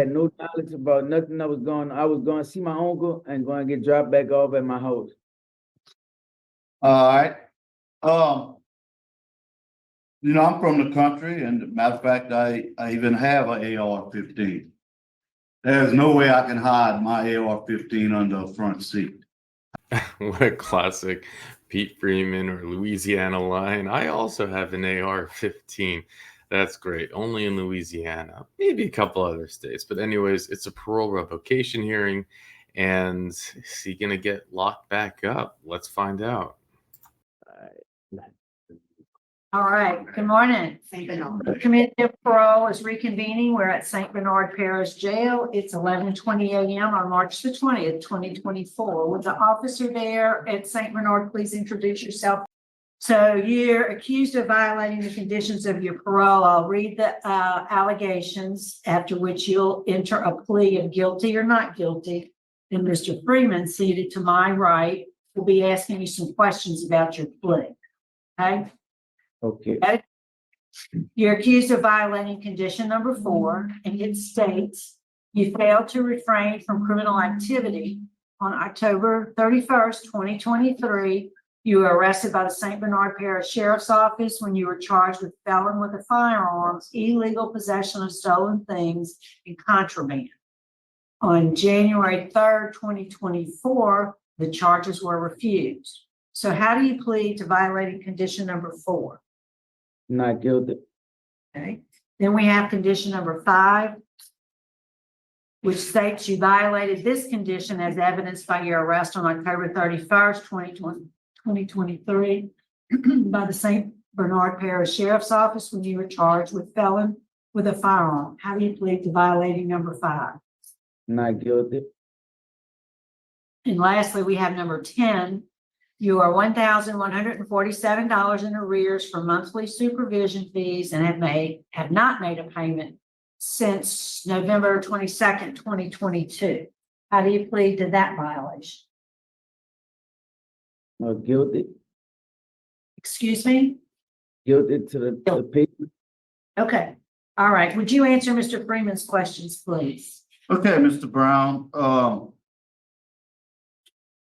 Had no knowledge about nothing that was going on. I was going to see my uncle and going to get dropped back off at my house. All right. Um, I'm from the country, and matter of fact, I even have an AR-15. There's no way I can hide my AR-15 under a front seat. What a classic Pete Freeman or Louisiana line. I also have an AR-15. That's great. Only in Louisiana, maybe a couple other states. But anyways, it's a parole revocation hearing. And is he going to get locked back up? Let's find out. All right, good morning. The Committee of Parole is reconvening. We're at St. Bernard Parish Jail. It's 11:20 a.m. on March the 20th, 2024. With the officer there at St. Bernard, please introduce yourself. So you're accused of violating the conditions of your parole. I'll read the allegations, after which you'll enter a plea of guilty or not guilty. And Mr. Freeman, seated to my right, will be asking you some questions about your plea. Okay? Okay. You're accused of violating condition number 4, and it states you failed to refrain from criminal activity on October 31st, 2023. You were arrested by the St. Bernard Parish Sheriff's Office when you were charged with felon with a firearm, illegal possession of stolen things, and contraband. On January 3rd, 2024, the charges were refused. So how do you plead to violating condition number 4? Not guilty. Okay. Then we have condition number 5, which states you violated this condition as evidenced by your arrest on October 31st, 2023 by the St. Bernard Parish Sheriff's Office when you were charged with felon with a firearm. How do you plead to violating number 5? Not guilty. And lastly, we have number 10. You are $1,147 in arrears for monthly supervision fees and have not made a payment since November 22nd, 2022. How do you plead to that violation? Guilty. Excuse me? Guilty to the people. Okay. All right. Would you answer Mr. Freeman's questions, please? Okay, Mr. Brown,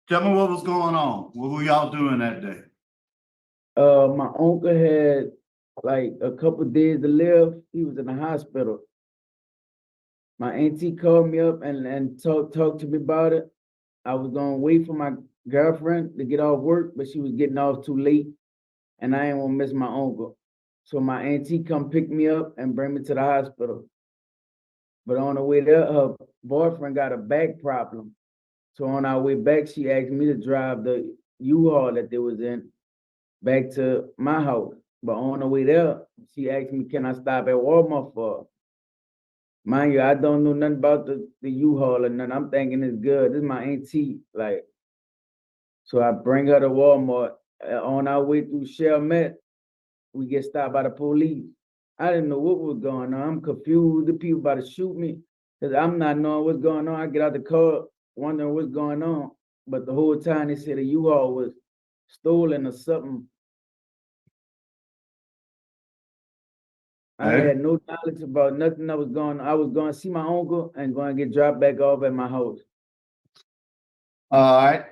tell me what was going on. What were y'all doing that day? My uncle had like a couple days to live. He was in the hospital. My auntie called me up and talked to me about it. I was gonna wait for my girlfriend to get off work, but she was getting off too late, and I didn't want to miss my uncle. So my auntie come pick me up and bring me to the hospital. But on the way there, her boyfriend got a back problem. So on our way back, she asked me to drive the U-Haul that they was in back to my house. But on the way there, she asked me, can I stop at Walmart for her? Mind you, I don't know nothing about the U-Haul or nothing. I'm thinking it's good. This is my auntie, like. So I bring her to Walmart. On our way through Chalmette, we get stopped by the police. I didn't know what was going on. I'm confused. The people about to shoot me because I'm not knowing what's going on. I get out the car wondering what's going on. But the whole time they said the U-Haul was stolen or something. I had no knowledge about nothing that was going on. I was going to see my uncle and going to get dropped back off at my house. All right.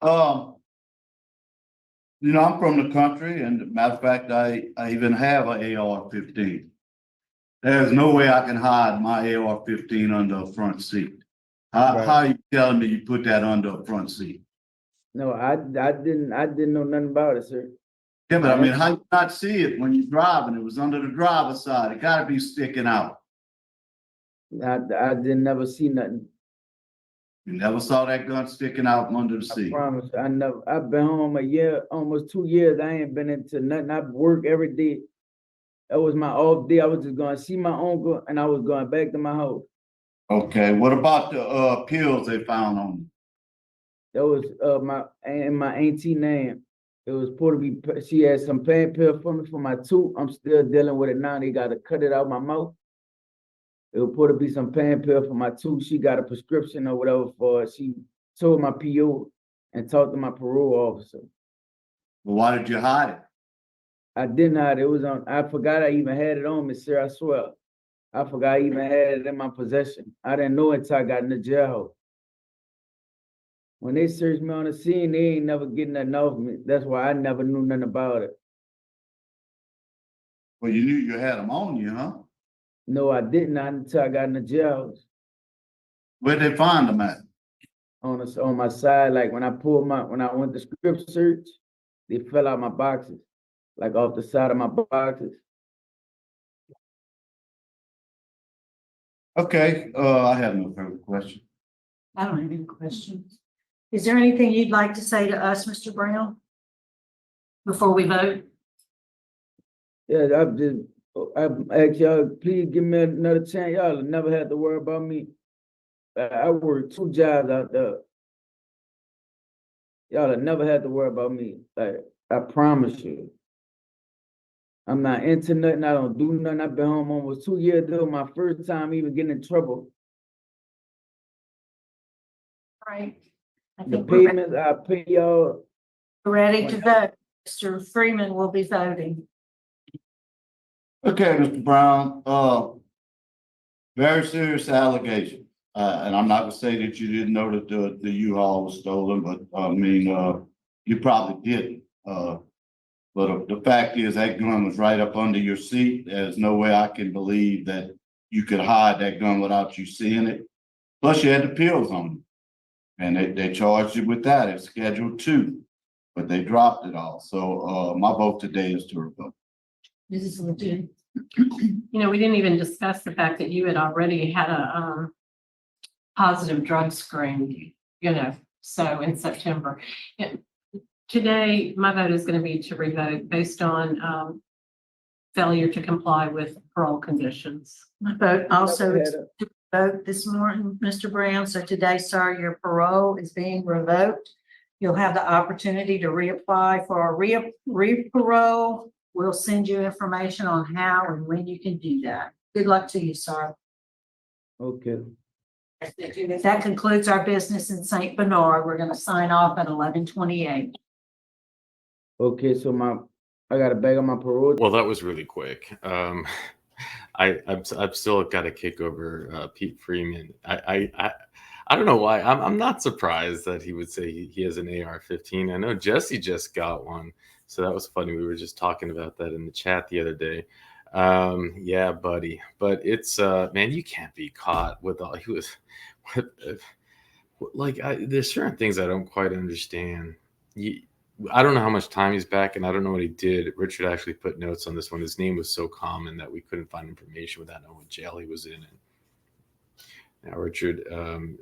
I'm from the country, and matter of fact, I even have an AR-15. There's no way I can hide my AR-15 under a front seat. How are you telling me you put that under a front seat? No, I didn't know nothing about it, sir. Yeah, but I mean, how you not see it when you're driving? It was under the driver's side. It got to be sticking out. I didn't never see nothing. You never saw that gun sticking out under the seat. I promise. I never. I've been home a year, almost 2 years. I ain't been into nothing. I work every day. That was my off day. I was just going to see my uncle, and I was going back to my house. Okay. What about the pills they found on you? That was my auntie name. It was supposed to be. She had some pain pill for me for my tooth. I'm still dealing with it now. They got to cut it out my mouth. It was supposed to be some pain pill for my tooth. She got a prescription or whatever for it. She told my PO and talked to my parole officer. Well, why did you hide it? I didn't hide it. It was on. I forgot I even had it on me, sir. I swear. I forgot I even had it in my possession. I didn't know until I got in the jailhouse. When they searched me on the scene, they ain't never getting nothing off me. That's why I never knew nothing about it. Well, you knew you had them on you, huh? No, I didn't, not until I got in the jailhouse. Where'd they find them at? On my side, like when I went to script search, they fell out my boxes, like off the side of my boxes. Okay, I have no further questions. I don't have any questions. Is there anything you'd like to say to us, Mr. Brown? Before we vote? Yeah, I ask y'all, please give me another chance. Y'all never had to worry about me. I worked 2 jobs out there. Y'all have never had to worry about me. Like, I promise you. I'm not into nothing. I don't do nothing. I've been home almost 2 years. This was my first time even getting in trouble. Right. I The think we're payments, I pay y'all. ready to vote. Mr. Freeman will be voting. Okay, Mr. Brown, very serious allegation. And I'm not gonna say that you didn't know that the U-Haul was stolen, but I mean, you probably didn't. But the fact is that gun was right up under your seat. There's no way I can believe that you could hide that gun without you seeing it. Plus you had the pills on you. And they charged you with that. It's Schedule 2, but they dropped it all. So, my vote today is to revoke. Mrs. Lejeune. You know, we didn't even discuss the fact that you had already had a positive drug screen, you know, so in September. Today, my vote is going to be to revoke based on failure to comply with parole conditions. My vote also is to vote this morning, Mr. Brown. So today, sir, your parole is being revoked. You'll have the opportunity to reapply for a re-parole. We'll send you information on how and when you can do that. Good luck to you, sir. Okay. That concludes our business in St. Bernard. We're going to sign off at 11:28. Okay, so I got to bag on my parole. Well, that was really quick. I've still got a kick over Pete Freeman. I don't know why. I'm not surprised that he would say he has an AR-15. I know Jesse just got one, so that was funny. We were just talking about that in the chat the other day. Yeah, buddy. But it's man, you can't be caught with all he was. There's certain things I don't quite understand. I don't know how much time he's back, and I don't know what he did. Richard actually put notes on this one. His name was so common that we couldn't find information without knowing what jail he was in. Now, Richard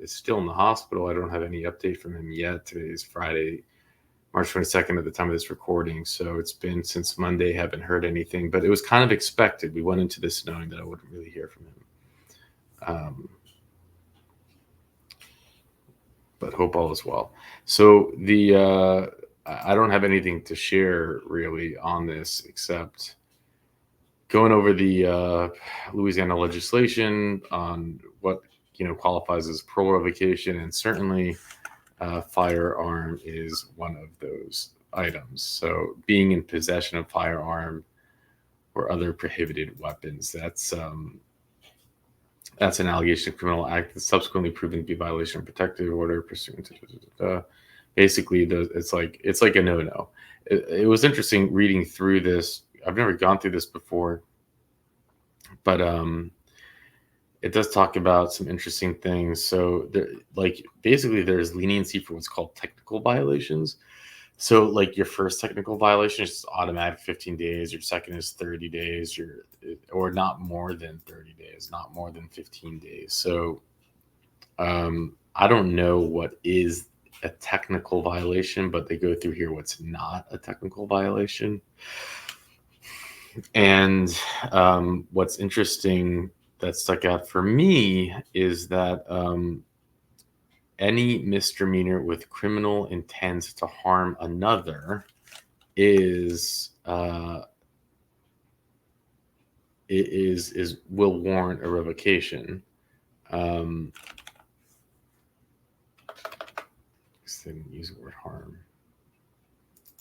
is still in the hospital. I don't have any update from him yet. Today is Friday, March 22nd at the time of this recording. So it's been since Monday, haven't heard anything. But it was kind of expected. We went into this knowing that I wouldn't really hear from him. But hope all is well. So I don't have anything to share really on this except going over the Louisiana legislation on what qualifies as parole revocation, and certainly firearm is one of those items. So being in possession of firearm or other prohibited weapons, that's an allegation of criminal act that's subsequently proven to be a violation of protective order pursuant to basically it's like a no-no. It was interesting reading through this. I've never gone through this before, but it does talk about some interesting things. So basically there's leniency for what's called technical violations. So like your first technical violation is automatic 15 days, your second is 30 days, or not more than 30 days, not more than 15 days. So I don't know what is a technical violation, but they go through here what's not a technical violation. And what's interesting that stuck out for me is that any misdemeanor with criminal intent to harm another will warrant a revocation. Didn't use the word harm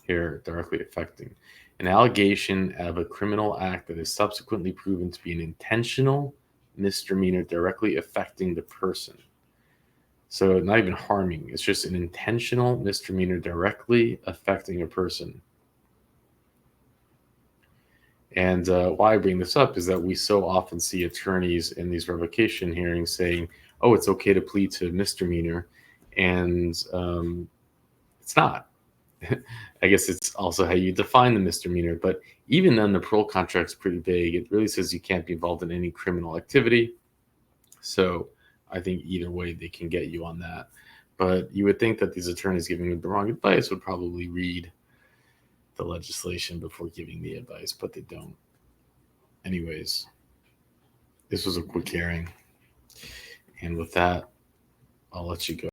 here, directly affecting an allegation of a criminal act that is subsequently proven to be an intentional misdemeanor directly affecting the person. So not even harming, it's just an intentional misdemeanor directly affecting a person. And why I bring this up is that we so often see attorneys in these revocation hearings saying, oh, it's okay to plead to misdemeanor. And it's not. I guess it's also how you define the misdemeanor. But even then, the parole contract's pretty vague. It really says you can't be involved in any criminal activity. So I think either way, they can get you on that. But you would think that these attorneys giving the wrong advice would probably read the legislation before giving the advice, but they don't. Anyways, this was a quick hearing. And with that, I'll let you go.